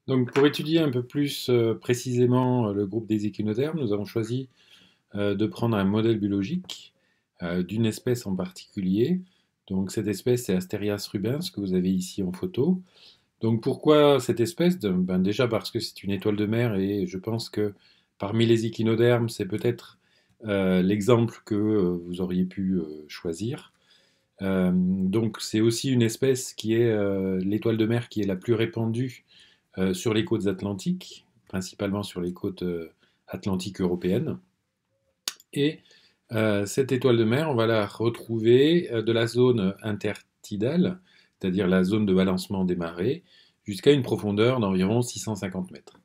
Donc, pour étudier un peu plus précisément le groupe des échinodermes, nous avons choisi de prendre un modèle biologique d'une espèce en particulier. Donc, cette espèce, c'est Asterias rubens, que vous avez ici en photo. Donc, pourquoi cette espèce? Ben, déjà parce que c'est une étoile de mer et je pense que parmi les échinodermes, c'est peut-être l'exemple que vous auriez pu choisir. Donc, c'est aussi une espèce qui est l'étoile de mer qui est la plus répandue sur les côtes atlantiques, principalement sur les côtes atlantiques européennes. Et cette étoile de mer, on va la retrouver de la zone intertidale, c'est-à-dire la zone de balancement des marées, jusqu'à une profondeur d'environ 650 mètres.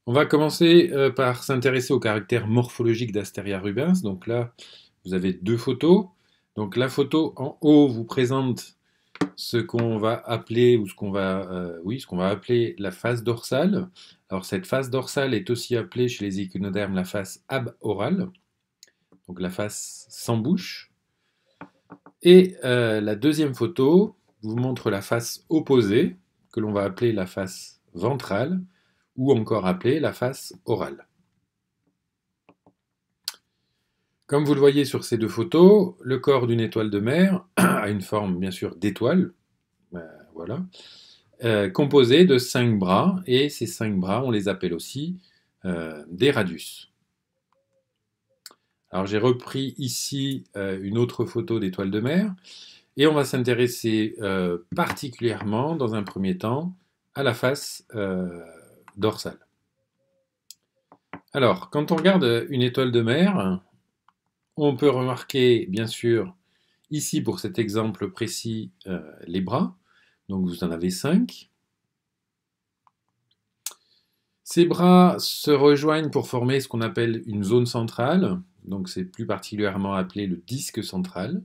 On va commencer par s'intéresser au caractère morphologique d'Asteria rubens. Donc là, vous avez deux photos. Donc la photo en haut vous présente ce qu'on va appeler ou ce qu'on va appeler la face dorsale. Alors cette face dorsale est aussi appelée chez les échinodermes la face aborale, donc la face sans bouche. Et la deuxième photo vous montre la face opposée, que l'on va appeler la face ventrale, ou encore appelée la face orale. Comme vous le voyez sur ces deux photos, le corps d'une étoile de mer a une forme bien sûr d'étoile, voilà, composé de 5 bras, et ces 5 bras, on les appelle aussi des radius. Alors j'ai repris ici une autre photo d'étoile de mer, et on va s'intéresser particulièrement, dans un premier temps, à la face dorsale. Alors, quand on regarde une étoile de mer, on peut remarquer, bien sûr, ici pour cet exemple précis, les bras. Donc vous en avez 5. Ces bras se rejoignent pour former ce qu'on appelle une zone centrale, donc c'est plus particulièrement appelé le disque central.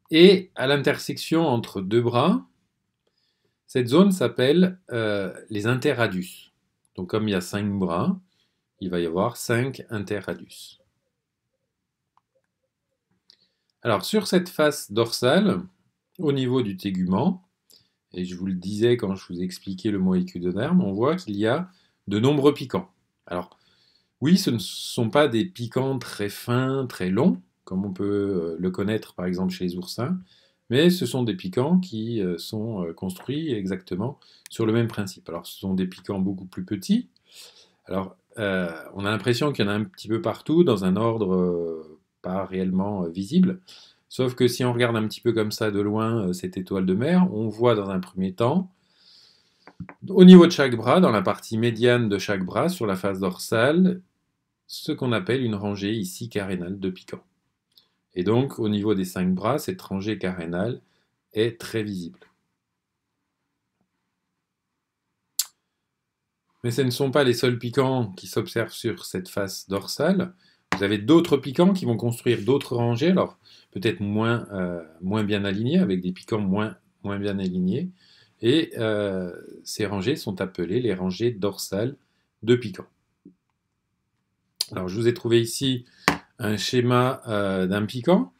Et à l'intersection entre deux bras, cette zone s'appelle les interradius. Donc comme il y a 5 bras, il va y avoir 5 interradius. Alors sur cette face dorsale, au niveau du tégument, et je vous le disais quand je vous expliquais le mot échinoderme, on voit qu'il y a de nombreux piquants. Alors, oui, ce ne sont pas des piquants très fins, très longs, comme on peut le connaître par exemple chez les oursins, mais ce sont des piquants qui sont construits exactement sur le même principe. Alors, ce sont des piquants beaucoup plus petits. Alors, on a l'impression qu'il y en a un petit peu partout, dans un ordre pas réellement visible. Sauf que si on regarde un petit peu comme ça de loin cette étoile de mer, on voit dans un premier temps, au niveau de chaque bras, dans la partie médiane de chaque bras, sur la face dorsale, ce qu'on appelle une rangée ici carénale de piquants. Et donc, au niveau des 5 bras, cette rangée carénale est très visible. Mais ce ne sont pas les seuls piquants qui s'observent sur cette face dorsale. Vous avez d'autres piquants qui vont construire d'autres rangées, alors peut-être moins bien alignés, avec des piquants moins bien alignés. Et ces rangées sont appelées les rangées dorsales de piquants. Alors je vous ai trouvé ici un schéma d'un piquant.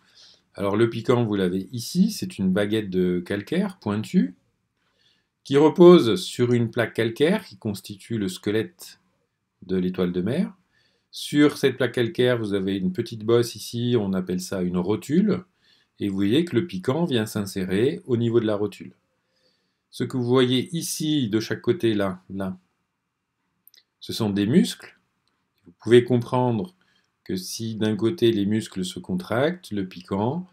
Alors le piquant, vous l'avez ici, c'est une baguette de calcaire pointue qui repose sur une plaque calcaire qui constitue le squelette de l'étoile de mer. Sur cette plaque calcaire, vous avez une petite bosse ici, on appelle ça une rotule, et vous voyez que le piquant vient s'insérer au niveau de la rotule. Ce que vous voyez ici, de chaque côté, là, ce sont des muscles. Vous pouvez comprendre que si d'un côté les muscles se contractent, le piquant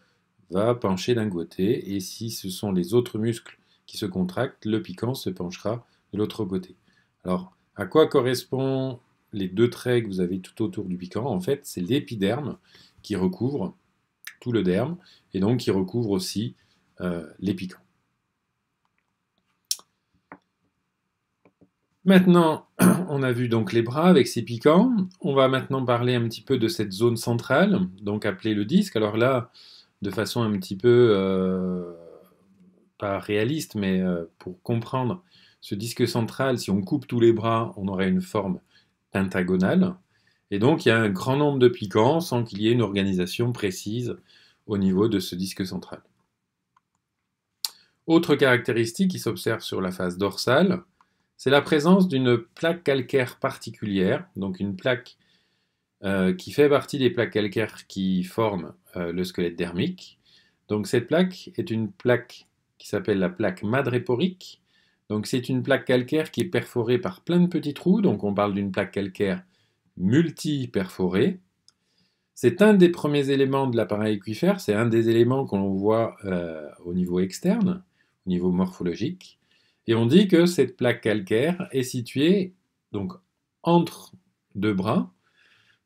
va pencher d'un côté, et si ce sont les autres muscles qui se contractent, le piquant se penchera de l'autre côté. Alors, à quoi correspond les deux traits que vous avez tout autour du piquant? En fait, c'est l'épiderme qui recouvre tout le derme, et donc qui recouvre aussi les piquants. Maintenant, on a vu donc les bras avec ces piquants. On va maintenant parler un petit peu de cette zone centrale, donc appelée le disque. Alors là, de façon un petit peu, pas réaliste, mais pour comprendre ce disque central, si on coupe tous les bras, on aurait une forme pentagonale. Et donc, il y a un grand nombre de piquants sans qu'il y ait une organisation précise au niveau de ce disque central. Autre caractéristique qui s'observe sur la face dorsale, c'est la présence d'une plaque calcaire particulière, donc une plaque qui fait partie des plaques calcaires qui forment le squelette dermique. Donc cette plaque est une plaque qui s'appelle la plaque madréporique. Donc c'est une plaque calcaire qui est perforée par plein de petits trous, donc on parle d'une plaque calcaire multi-perforée. C'est un des premiers éléments de l'appareil aquifère, c'est un des éléments qu'on voit au niveau externe, au niveau morphologique. Et on dit que cette plaque calcaire est située donc, entre deux bras,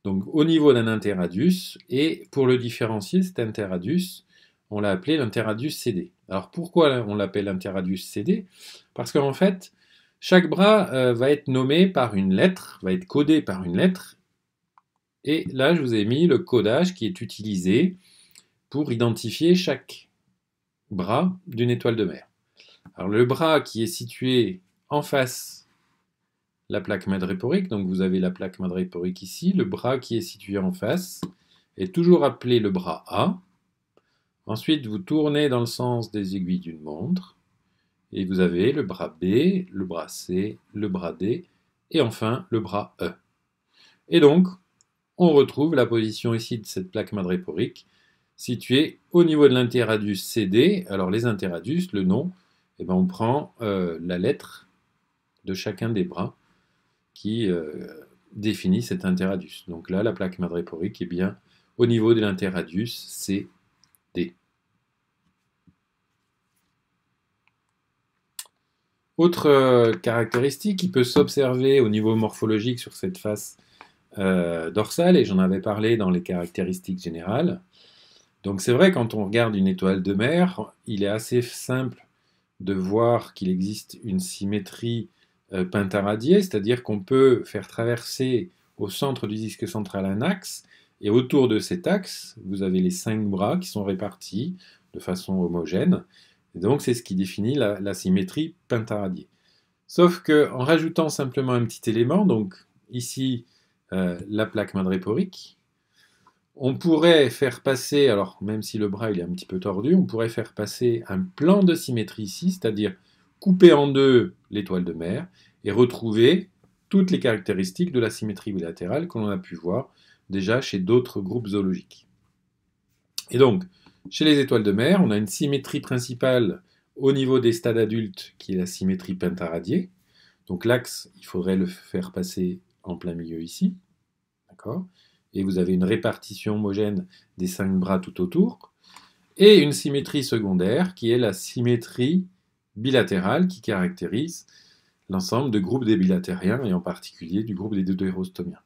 donc au niveau d'un interradius, et pour le différencier, cet interradius, on l'a appelé l'interradius CD. Alors pourquoi on l'appelle interradius CD? Parce qu'en fait, chaque bras va être nommé par une lettre, va être codé par une lettre, et là je vous ai mis le codage qui est utilisé pour identifier chaque bras d'une étoile de mer. Alors le bras qui est situé en face la plaque madréporique, donc vous avez la plaque madréporique ici, le bras qui est situé en face est toujours appelé le bras A. Ensuite, vous tournez dans le sens des aiguilles d'une montre, et vous avez le bras B, le bras C, le bras D, et enfin le bras E. Et donc, on retrouve la position ici de cette plaque madréporique, située au niveau de l'interradius CD. Alors les interradius, le nom, eh ben, on prend la lettre de chacun des bras qui définit cet interradius. Donc là, la plaque madréporique est bien au niveau de l'interradius CD. Autre caractéristique qui peut s'observer au niveau morphologique sur cette face dorsale, et j'en avais parlé dans les caractéristiques générales. Donc c'est vrai, quand on regarde une étoile de mer, il est assez simple de voir qu'il existe une symétrie pentaradiée, c'est-à-dire qu'on peut faire traverser au centre du disque central un axe, et autour de cet axe, vous avez les 5 bras qui sont répartis de façon homogène, et donc c'est ce qui définit la symétrie pentaradiée. Sauf qu'en rajoutant simplement un petit élément, donc ici la plaque madréporique, on pourrait faire passer, alors même si le bras il est un petit peu tordu, on pourrait faire passer un plan de symétrie ici, c'est-à-dire couper en deux l'étoile de mer et retrouver toutes les caractéristiques de la symétrie bilatérale que l'on a pu voir déjà chez d'autres groupes zoologiques. Et donc, chez les étoiles de mer, on a une symétrie principale au niveau des stades adultes qui est la symétrie pentaradiée. Donc l'axe, il faudrait le faire passer en plein milieu ici. D'accord ? Et vous avez une répartition homogène des 5 bras tout autour. Et une symétrie secondaire qui est la symétrie bilatérale qui caractérise l'ensemble de groupes des bilatériens et en particulier du groupe des deutérostomiens.